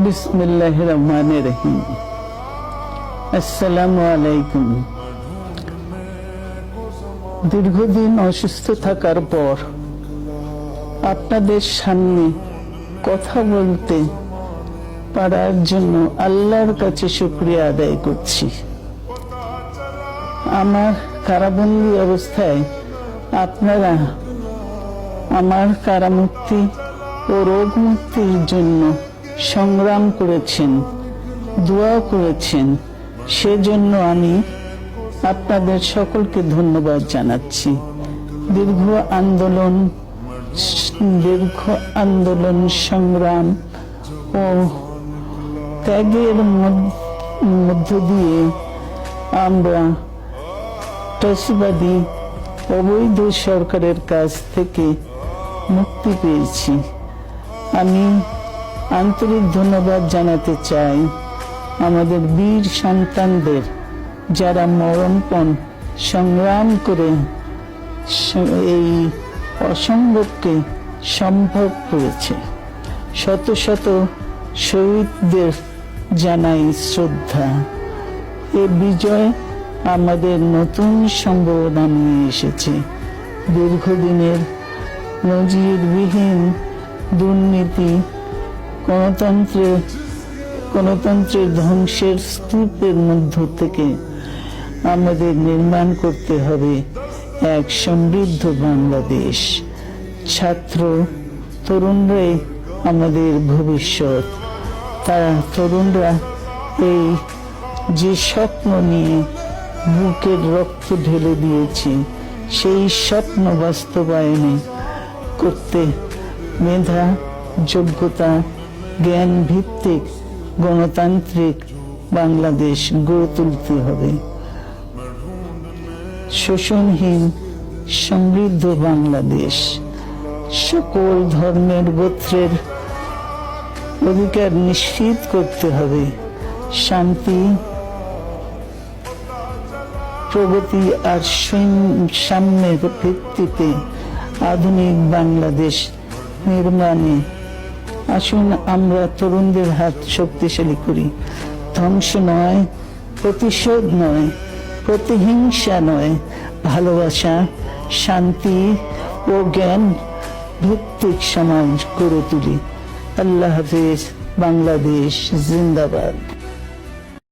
বিসমিল্লাহির রহমানির রহিম। আসসালামু আলাইকুম। দীর্ঘদিন অসুস্থ থাকার পর আপনাদের সামনে কথা বলতে পারার জন্য আল্লাহর কাছে শুকরিয়া আদায় করছি। আমার কারাবন্দী অবস্থায় আপনারা আমার কারামুক্তি ও রোগ মুক্তির জন্য সংগ্রাম করেছেন, দোয়া করেছেন। সেজন্য আমি আপনাদের সকলকে ধন্যবাদ জানাচ্ছি। দীর্ঘ আন্দোলন সংগ্রাম ও ত্যাগের মধ্য দিয়ে আমরা ফ্যাসিবাদী অবৈধ সরকারের কাছ থেকে মুক্তি পেয়েছি। আমি আন্তরিক ধন্যবাদ জানাতে চাই আমাদের বীর সন্তানদের, যারা মরণপণ সংগ্রাম করে এই অসম্ভবকে সম্ভব করেছে। শত শত শহীদদের জানাই শ্রদ্ধা। এ বিজয় আমাদের নতুন সম্ভাবনা নিয়ে এসেছে। দীর্ঘদিনের নজিরবিহীন দুর্নীতি, গণতন্ত্রের ধ্বংসের স্তূপের মধ্য থেকে আমাদের নির্মাণ করতে হবে এক সমৃদ্ধ বাংলাদেশ। ছাত্র তরুণরাই আমাদের ভবিষ্যৎ। তারা তরুণরা এই যে স্বপ্ন নিয়ে বুকের রক্ত ঢেলে দিয়েছে, সেই স্বপ্ন বাস্তবায়নে করতে মেধা, যোগ্যতা, জ্ঞান ভিত্তিক গণতান্ত্রিক বাংলাদেশ গড়ে তুলতে হবে। শোষণহীন সমৃদ্ধ বাংলাদেশ। সকল ধর্মের গোত্রের অধিকার নিশ্চিত করতে হবে। শান্তি, প্রগতি আর সাম্যের ভিত্তিতে আধুনিক বাংলাদেশ নির্মাণে আসুন আমরা তরুণদের হাত শক্তিশালী করি। ধ্বংস নয়, প্রতিশোধ নয়, প্রতিহিংসা নয়, ভালোবাসা, শান্তি ও জ্ঞান ভিত্তিক সমাজ গড়ে তুলি। আল্লাহ হাফেজ। বাংলাদেশ জিন্দাবাদ।